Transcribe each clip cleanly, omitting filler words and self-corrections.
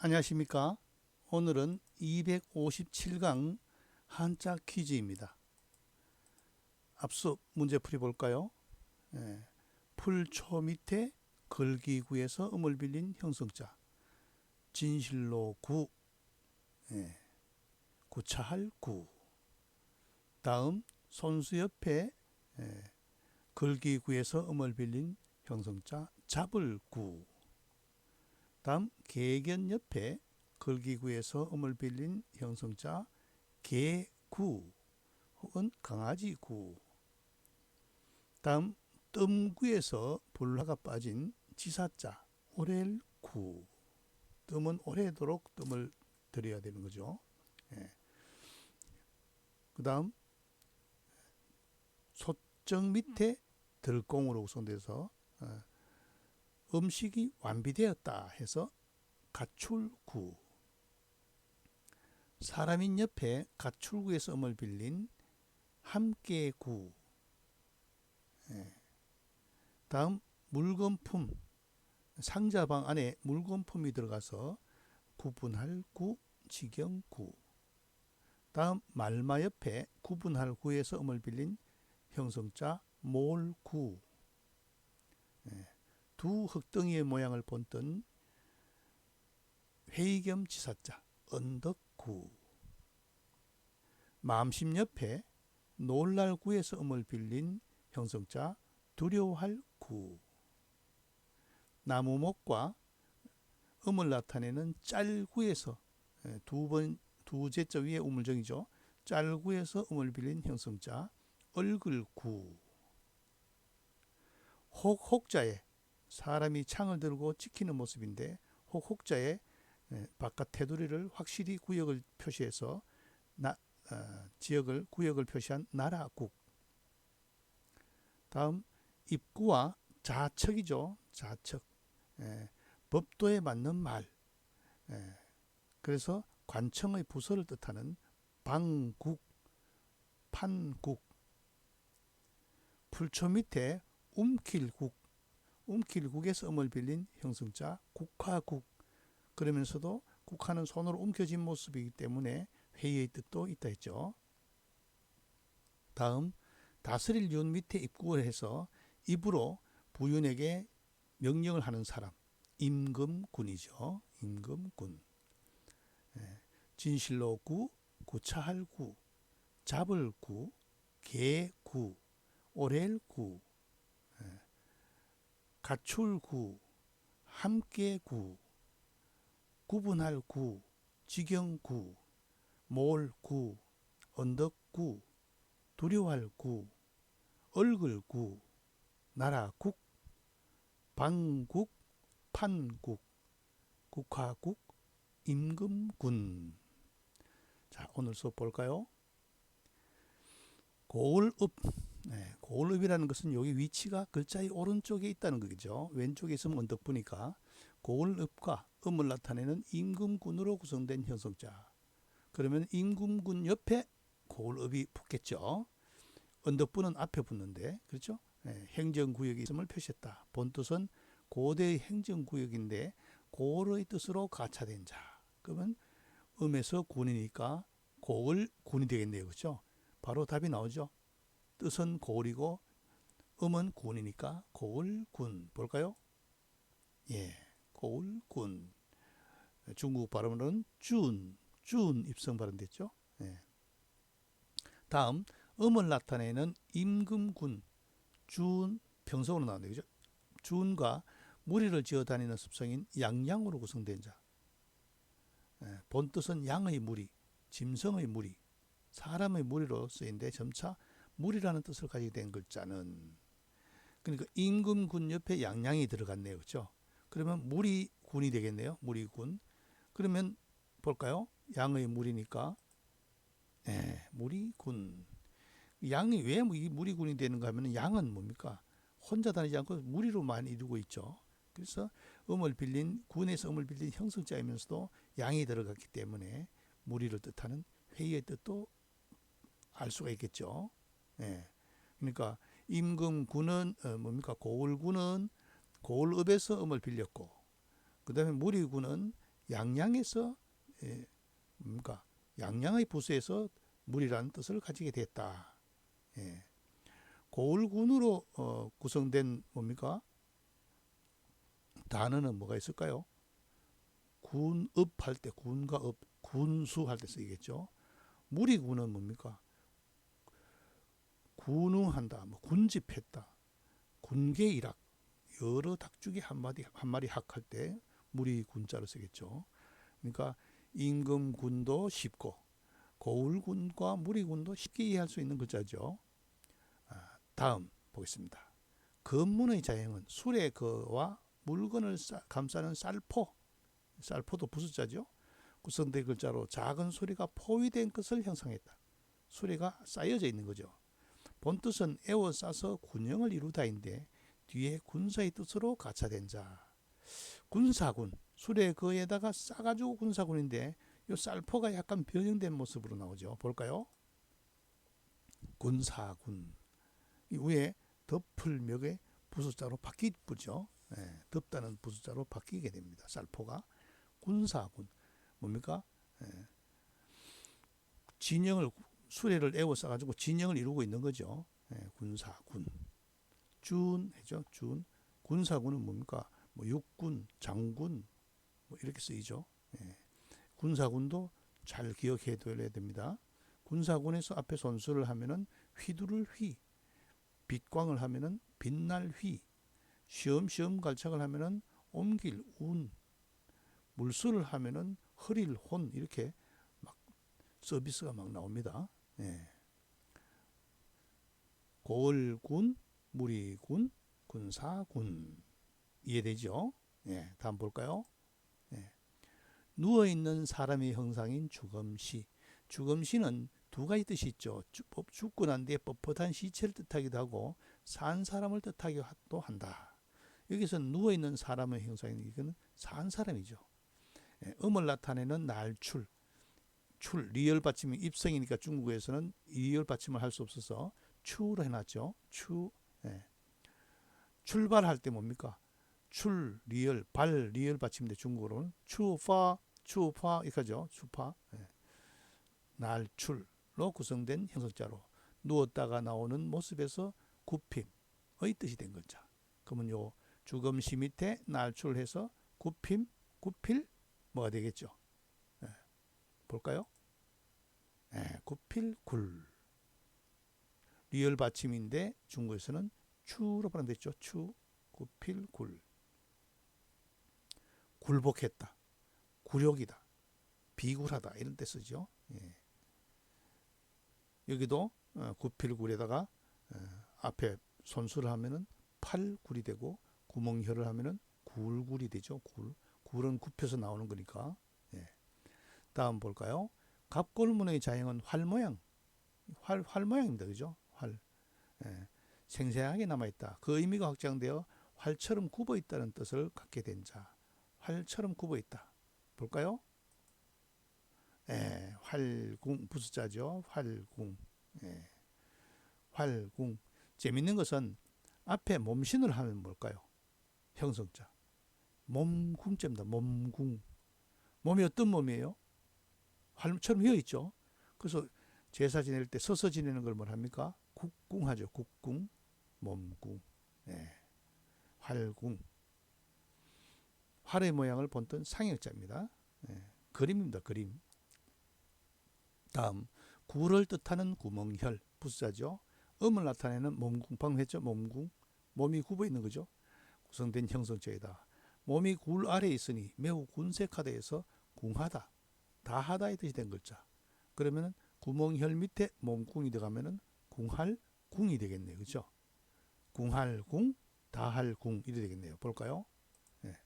안녕하십니까? 오늘은 257강 한자 퀴즈입니다. 앞서 문제풀이 볼까요? 풀초 밑에 걸기구에서 음을 빌린 형성자. 진실로 구, 구차할 구. 다음 손수 옆에 걸기구에서 음을 빌린 형성자 잡을 구. 다음 개견 옆에 걸기구에서 음을 빌린 형성자 개구 혹은 강아지구. 다음 뜸구에서 불화가 빠진 지사자 오렐구. 뜸은 오래도록 뜸을 들여야 되는 거죠. 그 다음 소정 밑에 들공으로 구성돼서 음식이 완비되었다 해서 가출구. 사람인 옆에 가출구에서 음을 빌린 함께구. 다음 물건품, 상자방 안에 물건품이 들어가서 구분할 구, 직영구. 다음 말마 옆에 구분할 구에서 음을 빌린 형성자 몰구. 두 흙덩이의 모양을 본뜬 회의겸 지사자 언덕구. 마음심 옆에 놀랄 구에서 음을 빌린 형성자 두려워할 구. 나무목과 음을 나타내는 짤구에서 두 제자 위에 우물정이죠. 짤구에서 음을 빌린 형성자 얼굴구. 혹자에 사람이 창을 들고 지키는 모습인데 혹자에 바깥 테두리를 확실히 구역을 표시해서 지역을 구역을 표시한 나라국. 다음 입구와 자척이죠. 자척. 법도에 맞는 말. 그래서 관청의 부서를 뜻하는 방국, 판국. 풀초 밑에 움킬국, 움킬국에서 음을 빌린 형성자 국화국. 그러면서도 국화는 손으로 움켜진 모습이기 때문에 회의의 뜻도 있다 했죠. 다음 다스릴 윤 밑에 입구를 해서 입으로 부윤에게 명령을 하는 사람 임금군이죠. 임금군. 진실로 구, 구차할 구, 잡을 구, 개구, 오렐 구, 가출 구, 함께 구, 구분할 구, 직영 구, 몰 구, 언덕 구, 두려워할 구, 얼굴 구, 나라 국, 방국, 판국, 국화국, 임금군. 자, 오늘 수업 볼까요? 고을읍. 고을읍이라는 것은 여기 위치가 글자의 오른쪽에 있다는 거죠. 왼쪽에 있으면 언덕부니까 고을읍과 음을 나타내는 임금군으로 구성된 형성자. 그러면 임금군 옆에 고을읍이 붙겠죠. 언덕부는 앞에 붙는데, 그렇죠? 행정구역이 있음을 표시했다. 본뜻은 고대의 행정구역인데 고을의 뜻으로 가차된 자. 그러면 음에서 군이니까 고을군이 되겠네요. 그렇죠? 바로 답이 나오죠. 뜻은 고을이고 음은 군이니까 고을군. 볼까요? 예, 고을군. 중국 발음으로는 준 입성 발음됐죠. 예. 다음 음을 나타내는 임금군. 준 평성으로 나온다. 그죠? 준과 무리를 지어 다니는 습성인 양양으로 구성된 자. 본뜻은 양의 무리, 짐승의 무리, 사람의 무리로 쓰인데 점차 무리라는 뜻을 가지게 된 글자는, 그러니까 임금군 옆에 양양이 들어갔네요. 그렇죠? 그러면 무리군이 되겠네요. 무리군. 그러면 볼까요? 양의 무리니까 무리군. 양이 왜 무리군이 되는가 하면 양은 뭡니까? 혼자 다니지 않고 무리로 많이 이루고 있죠. 그래서 음을 빌린 군에서 음을 빌린 형성자이면서도 양이 들어갔기 때문에 무리를 뜻하는 회의의 뜻도 알 수가 있겠죠. 그러니까 임금군은 뭡니까? 고을군은 고을읍에서 음을 빌렸고, 그 다음에 무리군은 양양에서 뭡니까? 양양의 부수에서 물이라는 뜻을 가지게 됐다. 예. 고을군으로 구성된 뭡니까? 단어는 뭐가 있을까요? 군읍할 때, 군과 읍, 군수할 때 쓰이겠죠. 무리군은 뭡니까? 군웅한다, 뭐 군집했다, 군계일학, 여러 닭죽이 한 마리 학할 때 무리군자로 쓰겠죠. 그러니까 임금군도 쉽고 고을군과 무리군도 쉽게 이해할 수 있는 글자죠. 다음 보겠습니다. 건문의 자형은 술의 거와 물건을 감싸는 쌀포, 쌀포도 부숫자죠. 구성된 글자로 작은 수레가 포위된 것을 형상했다. 수레가 쌓여져 있는 거죠. 본뜻은 에워싸서 군영을 이루다인데 뒤에 군사의 뜻으로 가차된 자. 군사군, 수레 거에다가 싸가지고 군사군인데 이 쌀포가 약간 변형된 모습으로 나오죠. 볼까요? 군사군. 이 위에 덮을 멱에 부숫자로 바뀌죠. 예, 덮다는 부숫자로 바뀌게 됩니다. 쌀포가. 군사군. 뭡니까? 예, 진영을, 수레를 에워 싸가지고 진영을 이루고 있는 거죠. 예, 군사군. 준, 해죠. 준. 군사군은 뭡니까? 뭐 육군, 장군, 뭐 이렇게 쓰이죠. 예. 군사군도 잘 기억해 둬야 됩니다. 군사군에서 앞에 손수를 하면은 휘두를 휘, 빛광을 하면은 빛날 휘, 시험시험 갈착을 하면은 옮길 운, 물수를 하면은 흐릴 혼, 이렇게 막 서비스가 막 나옵니다. 예. 고을군, 무리군, 군사군. 이해되죠? 예, 다음 볼까요? 예. 누워있는 사람의 형상인 주검시. 주검시는 두 가지 뜻이 있죠. 죽고 난 뒤에 뻣뻣한 시체를 뜻하기도 하고 산 사람을 뜻하기도 한다. 여기서 누워있는 사람의 형상인 이거는 산 사람이죠. 예, 음을 나타내는 날출. 리을 받침이 입성이니까 중국에서는 리을 받침을 할 수 없어서 추로 해놨죠. 추. 예. 출발할 때 뭡니까? 리을, 발, 리을 받침인데 중국어로는 추파 이렇게 하죠. 추파. 예. 날출로 구성된 형석자로 누웠다가 나오는 모습에서 굽힘의 뜻이 된 글자. 그러면 요 주검시 밑에 날출해서 굽힘, 굽힐 뭐가 되겠죠? 예. 볼까요? 예, 굽힐 굴. 리을 받침인데 중국에서는 추로 발음됐죠. 추, 굽힐 굴. 굴복했다, 굴욕이다, 비굴하다 이런 때 쓰죠. 예. 여기도 굽힐굴에다가 앞에 손수를 하면은 팔굴이 되고 구멍혈을 하면은 굴굴이 되죠. 굴은 굽혀서 나오는 거니까. 예. 다음 볼까요? 갑골문의 자형은 활 모양, 활 모양입니다. 그죠? 활. 예. 생생하게 남아있다. 그 의미가 확장되어 활처럼 굽어 있다는 뜻을 갖게 된 자. 활처럼 굽어 있다. 볼까요? 예, 활궁 부숫자죠. 활궁. 예. 활궁. 재밌는 것은 앞에 몸신을 하면 뭘까요? 형성자. 몸궁자입니다. 몸궁. 몸이 어떤 몸이에요? 활처럼 휘어 있죠. 그래서 제사 지낼 때 서서 지내는 걸 뭐합니까? 국궁하죠. 국궁, 몸궁. 예. 활궁. 활의 모양을 본뜬 상형자입니다. 예. 그림입니다. 그림. 다음 굴을 뜻하는 구멍혈 부숫자죠. 음을 나타내는 몸궁. 방금 했죠. 몸궁. 몸이 굽어 있는 거죠. 구성된 형성자이다. 몸이 굴 아래에 있으니 매우 군색하다 해서 궁하다, 다하다의 뜻이 된 글자. 그러면 구멍혈 밑에 몸궁이 들어가면은 궁할궁이 되겠네요. 그렇죠? 궁할궁, 다할궁 이래 되겠네요. 볼까요? 네.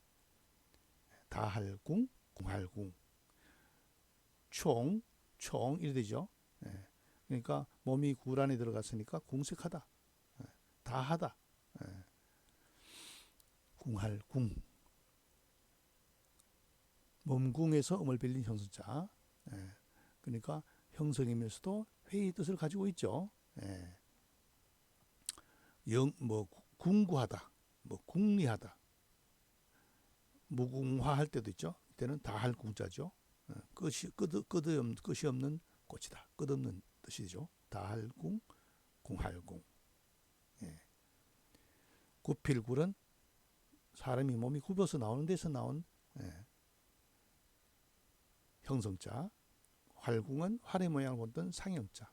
다할궁, 궁할궁. 총 이래 되죠. 네. 그러니까 몸이 굴 안에 들어갔으니까 궁색하다, 다하다. 네. 궁할궁. 몸궁에서 음을 빌린 형성자. 예. 그러니까 형성이면서도 회의 뜻을 가지고 있죠. 예. 궁구하다, 궁리하다, 무궁화할 때도 있죠. 이때는 다할 궁자죠. 끝이 없는 꽃이다. 끝없는 뜻이죠. 다할궁, 궁할궁. 예. 구필굴은 사람이 몸이 굽어서 나오는 데서 나온 형성자. 활궁은 활의 모양을 본던 상형자.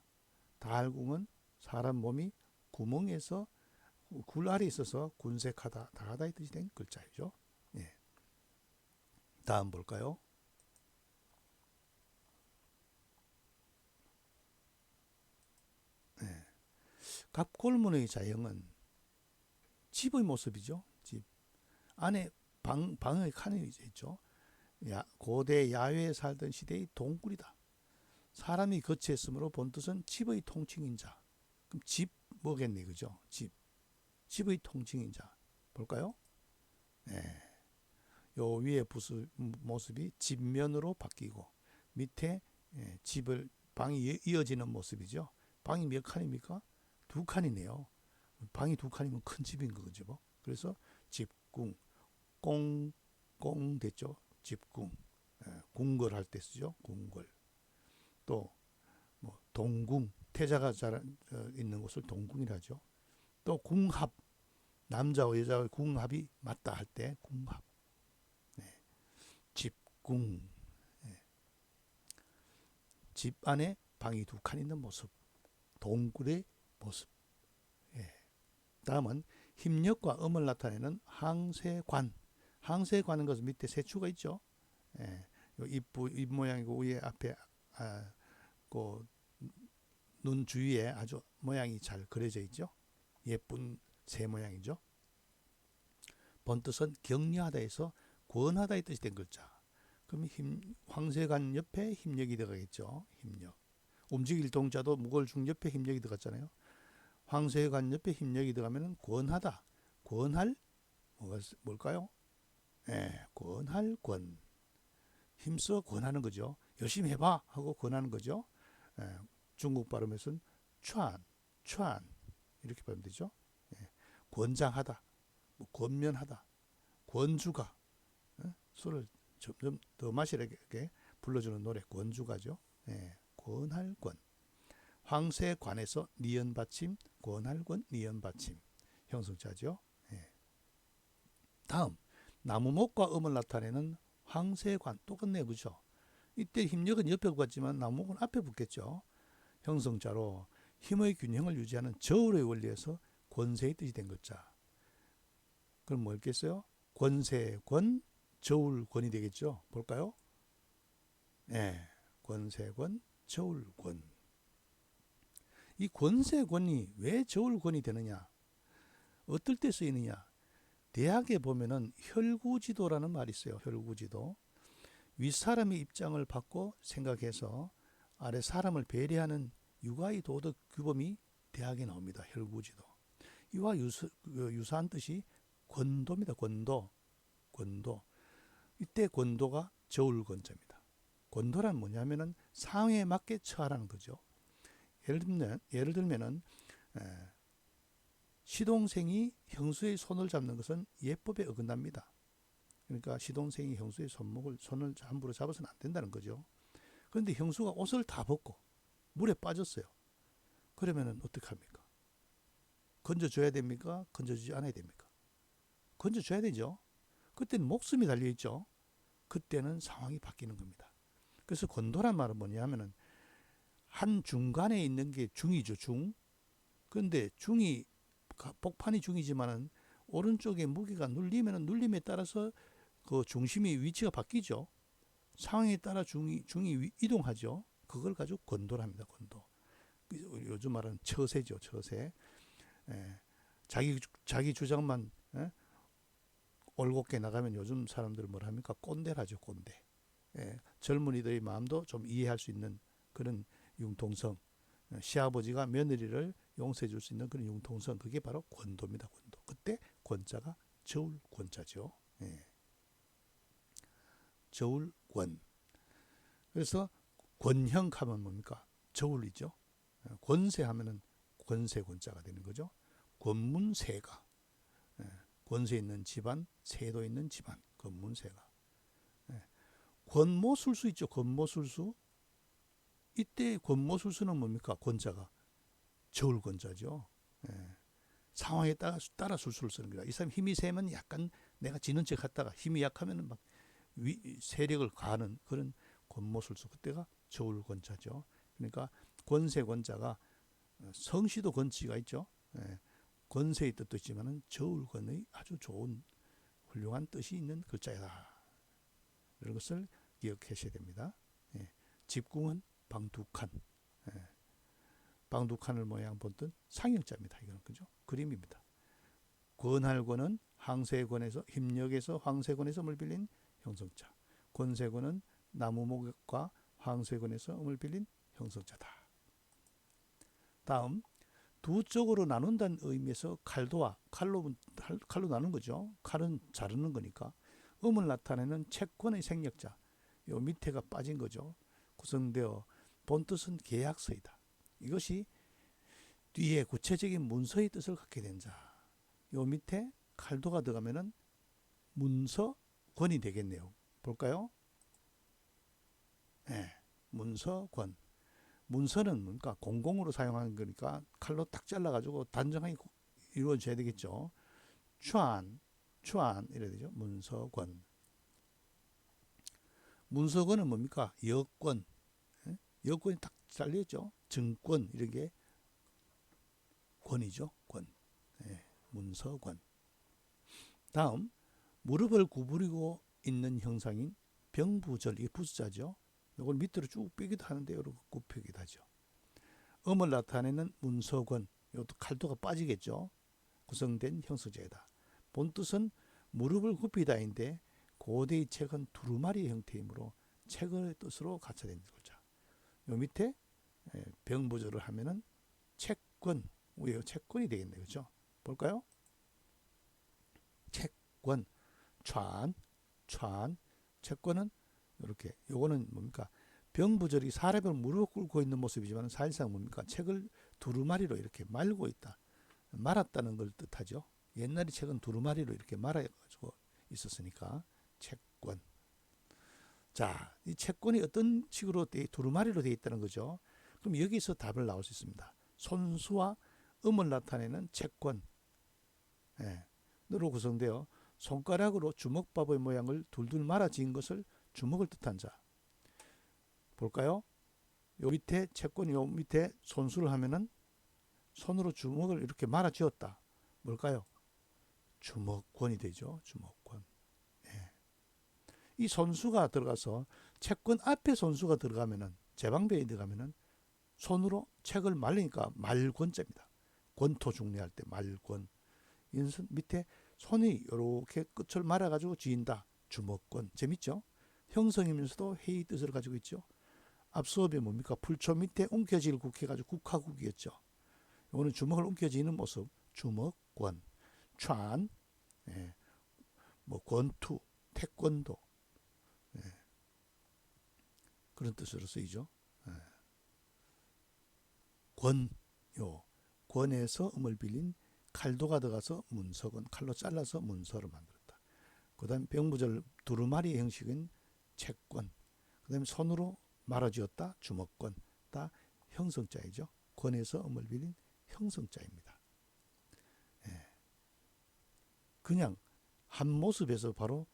다할궁은 사람 몸이 구멍에서 굴 아래 있어서 군색하다, 다하다의 뜻이 된 글자이죠. 예. 다음 볼까요? 예. 갑골문의 자형은 집의 모습이죠. 집 안에 방의 칸이 있죠. 고대 야외에 살던 시대의 동굴이다. 사람이 거처했으므로 본뜻은 집의 통칭인 자. 그럼 집 뭐겠니, 그죠? 집의 통칭인 자. 볼까요? 네. 요 위에 모습이 집면으로 바뀌고 밑에 방이 이어지는 모습이죠. 방이 몇 칸입니까? 2칸이네요. 방이 2칸이면 큰 집인 거죠. 뭐. 그래서 집궁, 꽁 됐죠. 집궁, 궁궐할 때 쓰죠. 궁궐. 또 뭐 동궁, 태자가 있는 곳을 동궁이라죠. 또 궁합, 남자와 여자의 궁합이 맞다 할 때 궁합. 집궁, 집 안에 방이 2칸 있는 모습, 동굴의 모습. 다음은 힘력과 음을 나타내는 항세관. 항세관은 것은 밑에 세 추가 있죠. 입 모양이고 위에 앞에 눈 주위에 아주 모양이 잘 그려져 있죠. 예쁜 새 모양이죠. 본뜻은 격려하다에서 권하다의 뜻이 된 글자. 그럼 황세관 옆에 힘력이 들어가겠죠. 힘력. 움직일 동자도 무골중 옆에 힘력이 들어갔잖아요. 황세관 옆에 힘력이 들어가면 권하다. 권할 뭘까요? 권할 권. 힘써 권하는 거죠. 열심히 해봐 하고 권하는 거죠. 중국 발음에서는 촨 이렇게 발음 되죠. 권장하다, 권면하다, 권주가, 술을 점점 더 마시라게 불러주는 노래 권주가죠. 권할 권. 황세관에서 니은 받침, 권할 권, 니은 받침 형성자죠. 다음 나무목과 음을 나타내는 황세관 또 끝내 그죠. 이때 힘력은 옆에 붙었지만 나무목은 앞에 붙겠죠. 형성자로 힘의 균형을 유지하는 저울의 원리에서 권세의 뜻이 된 글자. 그럼 뭐겠어요? 권세권, 저울권이 되겠죠. 볼까요? 권세권, 저울권. 이 권세권이 왜 저울권이 되느냐? 어떨 때 쓰이느냐? 대학에 보면은 혈구지도라는 말이 있어요. 혈구지도. 윗사람의 입장을 받고 생각해서 아래 사람을 배려하는 육아의 도덕 규범이 대학에 나옵니다. 혈구지도. 이와 유사한 뜻이 권도입니다. 권도. 이때 권도가 저울권자입니다. 권도란 뭐냐면은 상황에 맞게 처하라는 거죠. 예를 들면은 시동생이 형수의 손을 잡는 것은 예법에 어긋납니다. 그러니까 시동생이 형수의 손을 함부로 잡아서는 안 된다는 거죠. 그런데 형수가 옷을 다 벗고 물에 빠졌어요. 그러면은 어떻게 합니까? 건져줘야 됩니까? 건져주지 않아야 됩니까? 건져줘야 되죠. 그때는 목숨이 달려있죠. 그때는 상황이 바뀌는 겁니다. 그래서 권도란 말은 뭐냐면은 한 중간에 있는 게 중이죠. 중. 그런데 중이 복판이 중이지만은 오른쪽에 무게가 눌리면은 눌림에 따라서 그 중심이 위치가 바뀌죠. 상황에 따라 중이 이동하죠. 그걸 가지고 권도랍니다. 권도. 요즘 말하는 처세죠. 처세. 자기 주장만 올곧게 나가면 요즘 사람들 뭘 합니까? 꼰대라죠. 꼰대. 젊은이들의 마음도 좀 이해할 수 있는 그런 융통성. 시아버지가 며느리를 용서해 줄 수 있는 그런 융통성. 그게 바로 권도입니다. 권도. 그때 권자가 저울권자죠. 저울권. 그래서 권형하면 뭡니까? 저울이죠. 권세하면은 권세권자가 되는 거죠. 권문세가. 권세 있는 집안, 세도 있는 집안. 권문세가. 권모술수 있죠. 권모술수. 이때 권모술수는 뭡니까? 권자가 저울권자죠. 예. 상황에 따라 술수를 쓰는 거다. 이 사람 힘이 세면 약간 내가 지는 척 했다가 힘이 약하면은 막 세력을 가하는 그런 권모술수. 그때가 저울권자죠. 그러니까 권세권자가 성씨도 권치가 있죠. 예. 권세의 뜻도 있지만은 저울권의 아주 좋은 훌륭한 뜻이 있는 글자다. 이런 것을 기억하셔야 됩니다. 예. 집궁은 방두칸. 예. 방두칸을 모양 본뜬 상형자입니다. 이거는 그죠? 그림입니다. 권할권은 항세권에서 힘력에서 황세권에서 음을 빌린 형성자. 권세권은 나무목과 황세권에서 음을 빌린 형성자다. 다음 두 쪽으로 나눈다는 의미에서 칼도와 칼로 나눈 거죠. 칼은 자르는 거니까 음을 나타내는 채권의 생략자. 요 밑에가 빠진 거죠. 구성되어 본뜻은 계약서이다. 이것이 뒤에 구체적인 문서의 뜻을 갖게 된 자. 요 밑에 칼도가 들어가면은 문서권이 되겠네요. 볼까요? 네, 문서권. 문서는 뭔가 공공으로 사용하는 거니까 칼로 딱 잘라가지고 단정하게 이루어져야 되겠죠. 추안 이래야 되죠. 문서권. 문서권은 뭡니까? 여권. 여권이 딱 잘려있죠. 증권 이런 게 권이죠. 권. 문서권. 다음 무릎을 구부리고 있는 형상인 병부절. 이게 부자죠. 이걸 밑으로 쭉 빼기도 하는데 이렇게 굽히기도 하죠. 음을 나타내는 문서권. 이것도 칼도가 빠지겠죠. 구성된 형성자이다. 본뜻은 무릎을 굽히다인데 고대의 책은 두루마리 형태이므로 책의 뜻으로 갖춰진 글자. 요 밑에 병부절을 하면은 채권. 채권이 되겠네요. 그렇죠? 볼까요? 채권. 채권은 이렇게. 요거는 뭡니까? 병부절이 사람을 무릎 꿇고 있는 모습이지만 사실상 뭡니까? 책을 두루마리로 이렇게 말고 있다. 말았다는 걸 뜻하죠. 옛날에 책은 두루마리로 이렇게 말아가지고 있었으니까 채권. 자, 이 채권이 어떤 식으로 두루마리로 되어 있다는 거죠. 그럼 여기서 답을 나올 수 있습니다. 손수와 음을 나타내는 채권. 으로 구성되어 손가락으로 주먹밥의 모양을 둘둘 말아 지은 것을 주먹을 뜻한 자. 볼까요? 요 밑에 채권이 요 밑에 손수를 하면은 손으로 주먹을 이렇게 말아 지었다. 뭘까요? 주먹권이 되죠. 주먹권. 이 손수가 들어가서 채권 앞에 손수가 들어가면은 제방배에 들어가면은 손으로 책을 말리니까 말권자입니다. 권토 중례할 때 말권. 인선 밑에 손이 이렇게 끝을 말아가지고 지인다. 주먹권. 재밌죠? 형성이면서도 회의 뜻을 가지고 있죠. 앞 수업에 뭡니까? 풀초 밑에 움켜질 국해가지고 국화국이었죠. 이거는 주먹을 움켜쥐는 모습. 주먹권. 찬. 권투. 태권도. 그런 뜻으로 쓰이죠. 권에서 음을 빌린 칼도가 들어가서 문서권. 칼로 잘라서 문서를 만들었다. 그 다음 병부절 두루마리 형식은 채권. 그 다음에 손으로 말아쥐었다. 주먹권. 다 형성자이죠. 권에서 음을 빌린 형성자입니다. 그냥 한 모습에서 바로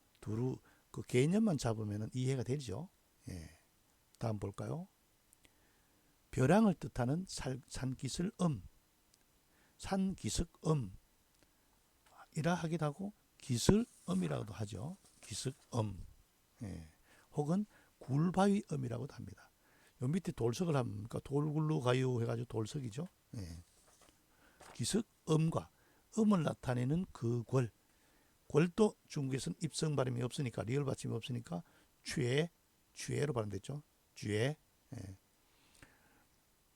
그 개념만 잡으면 이해가 되죠. 다음 볼까요? 벼랑을 뜻하는 산기슭 산기슭 이라 하기도 하고 기슭이라고도 하죠. 기슭 혹은 굴바위이라고도 합니다. 요 밑에 돌석을 합니까? 돌굴로 가요 해가지고 돌석이죠. 기슭과 음을 나타내는 그 골도 중국에서는 입성 발음이 없으니까 리을 받침이 없으니까 죄로 발음됐죠. 죄.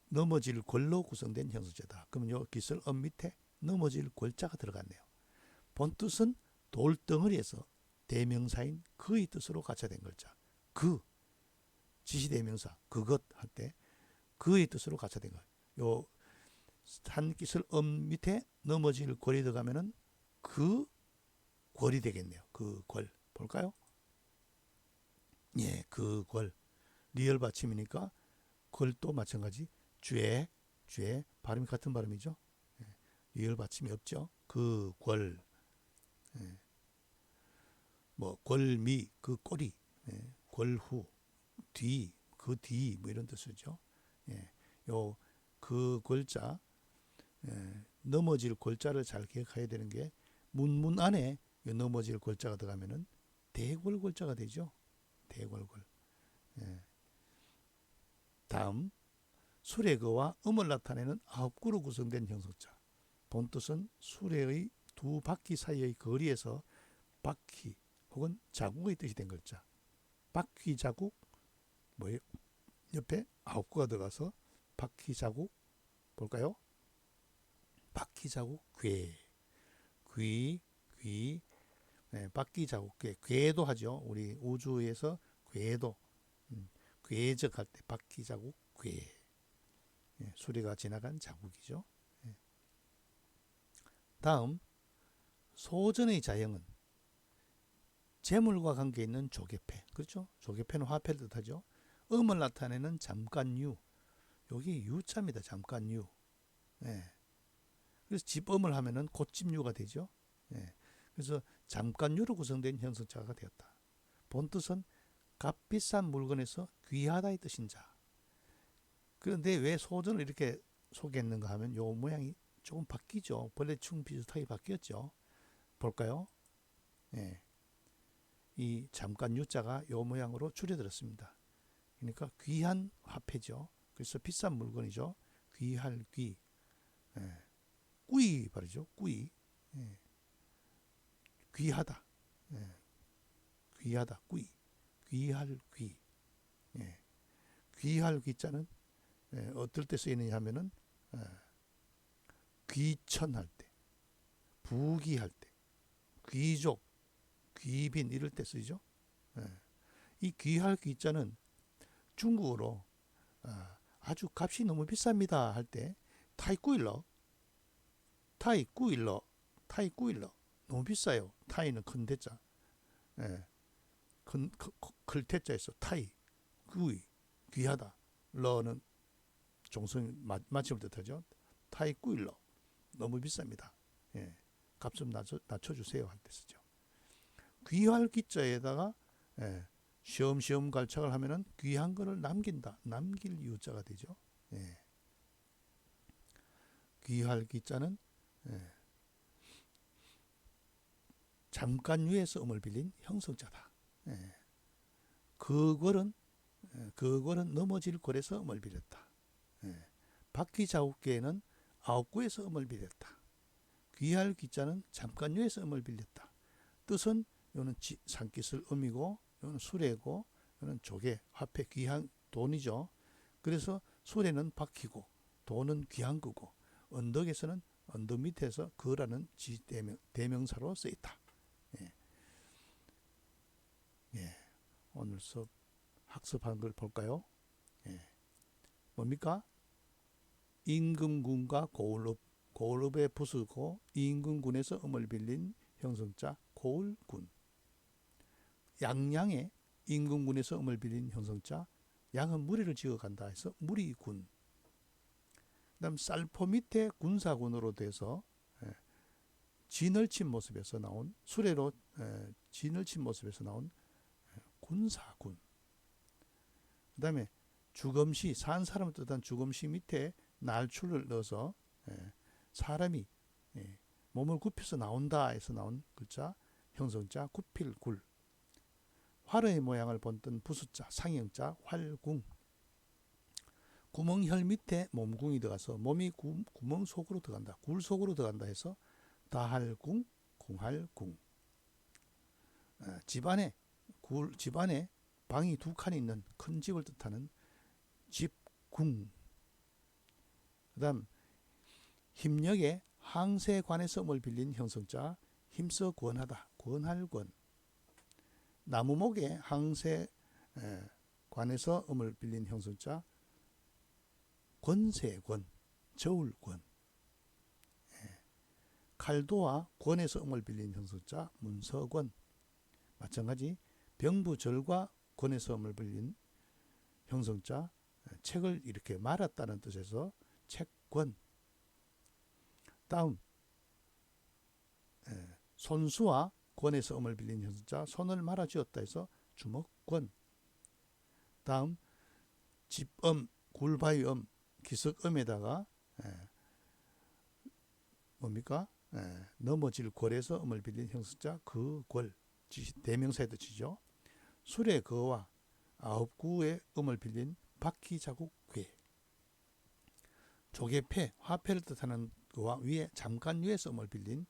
넘어질 골로 구성된 형성자다. 그러면 요 기슭 밑에 넘어질 골자가 들어갔네요. 본뜻은 돌덩어리에서 대명사인 그의 뜻으로 갖춰된 글자. 그 지시대명사 그것 할 때 그의 뜻으로 갖춰된 것. 요 산기슭 밑에 넘어질 골이 들어가면은 그 골이 되겠네요. 그 골. 볼까요? 예, 그 궐. 리을 받침이니까 궐도 마찬가지. 죄, 죄 발음이 같은 발음이죠. 예, 리을 받침이 없죠. 그 궐. 예, 뭐 궐미 그 꼬리. 예, 궐후 뒤, 그 뒤 뭐 이런 뜻이죠. 예, 요 그 골자 넘어질 골자를 잘 기억해야 되는 게 문문 안에 넘어질 골자가 들어가면은 대골 골자가 되죠. 대골골. 예. 다음 수레거와 음을 나타내는 9구로 구성된 형성자. 본뜻은 수레의 두 바퀴 사이의 거리에서 바퀴 혹은 자국의 뜻이 된 글자. 바퀴 자국 뭐예요? 옆에 9구가 들어가서 바퀴 자국 볼까요? 바퀴 자국 괴, 귀, 귀, 네, 바퀴 자국 괴, 괴도 하죠. 우리 우주에서 괴도, 괴적할 때 바퀴 자국 괴, 예, 수리가 지나간 자국이죠. 예. 다음 소전의 자형은 재물과 관계 있는 조개패, 그렇죠? 조개패는 화폐를 뜻하죠. 음을 나타내는 잠깐유, 여기 유자입니다. 잠깐유. 예. 그래서 집음을 하면은 곧집유가 되죠. 예. 그래서 잠깐유로 구성된 형성자가 되었다. 본뜻은 값비싼 물건에서 귀하다의 뜻인 자. 그런데 왜 소전을 이렇게 소개했는가 하면 요 모양이 조금 바뀌죠. 벌레충 비슷하게 바뀌었죠. 볼까요? 예. 이 잠깐 유자가 요 모양으로 줄여들었습니다. 그러니까 귀한 화폐죠. 그래서 비싼 물건이죠. 귀할 귀. 예. 꾸이 말이죠. 꾸이. 예. 귀하다. 예. 귀하다. 꾸이. 귀할 귀. 예. 귀할 귀자는 예. 어떨 때 쓰이느냐 하면은 예. 귀천할 때, 부귀할 때, 귀족, 귀빈 이럴 때 쓰이죠. 예. 이 귀할 귀자는 중국어로 아주 값이 너무 비쌉니다 할 때 타이꾸일러, 타이꾸일러, 타이꾸일러 너무 비싸요. 타이는 큰 대자, 예. 클 대자에서 타이, 귀, 귀하다. 러는 종성 마침을 뜻하죠. 타이꾸일러 너무 비쌉니다. 예. 값 좀 낮춰주세요 할 때 쓰죠. 귀할 귀자에다가 예. 시험시험 갈착을 하면은 귀한 거를 남긴다. 남길 유자가 되죠. 예. 귀할 귀자는 예. 잠깐 위에서 음을 빌린 형성자다. 예. 그걸은 넘어질 골에서 음을 빌렸다. 예. 바퀴 자국계에는 9구에서 음을 빌렸다. 귀할 귀자는 잠깐 위에서 음을 빌렸다. 뜻은 요는 산기슬 음이고 요는 수레고 요는 조개, 화폐, 귀한 돈이죠. 그래서 수레는 바퀴고 돈은 귀한 거고 언덕에서는 언덕 밑에서 거라는 대명사로 쓰였다. 예. 예. 오늘 수업 학습한 걸 볼까요? 예. 뭡니까? 임금군과 고을읍, 고을읍의 부수고 임금군에서 음을 빌린 형성자 고을군. 양양에 임금군에서 음을 빌린 형성자 양은 무리를 지어간다 해서 무리군. 그다음 쌀포 밑에 군사군으로 돼서 진을 친 모습에서 나온 수레로 진을 친 모습에서 나온 군사군. 그다음에 주검시 산 사람을 뜻한 주검시 밑에 날출을 넣어서 사람이 몸을 굽혀서 나온다 해서 나온 글자 형성자 구필굴. 활의 모양을 본뜬 부수자 상형자 활궁. 구멍혈 밑에 몸궁이 들어가서 몸이 구멍 속으로 들어간다. 굴 속으로 들어간다 해서 다할궁, 궁할궁. 집안에 방이 두 칸이 있는 큰 집을 뜻하는 집궁. 그다음 힘력에 항세관에서 음을 빌린 형성자 힘써 권하다. 권할권. 나무목에 항세관에서 음을 빌린 형성자 권세권, 저울권. 칼도와 권에서 음을 빌린 형성자 문서권. 마찬가지 병부절과 권에서 음을 빌린 형성자, 책을 이렇게 말았다는 뜻에서 책권. 다음 손수와 권에서 음을 빌린 형성자, 손을 말아쥐었다 해서 주먹권. 다음 집음, 굴바위음, 기석음에다가 뭡니까? 넘어질 골에서 음을 빌린 형성자 그 골, 대명사의 뜻이죠. 술의 거와 아홉구의 음을 빌린 바퀴 자국 괴. 조개패, 화폐를 뜻하는 그와 위에 잠깐 위에서 음을 빌린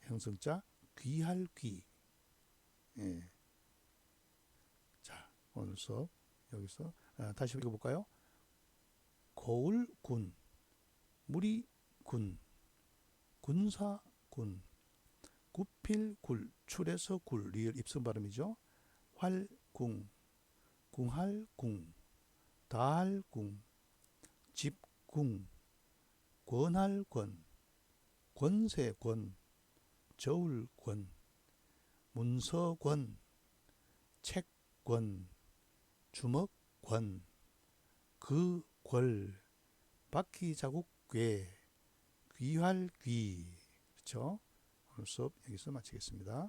형성자 귀할 귀. 자, 오늘 수업 여기서 다시 읽어볼까요? 고을군, 무리군, 군사군, 구필굴, 출에서 굴, 리을 입선 발음이죠. 활궁, 궁할궁, 다할궁, 집궁, 권할권, 권세권, 저울권, 문서권, 책권, 주먹권, 그궐, 바퀴자국괴, 귀활귀. 그렇죠? 오늘 수업 여기서 마치겠습니다.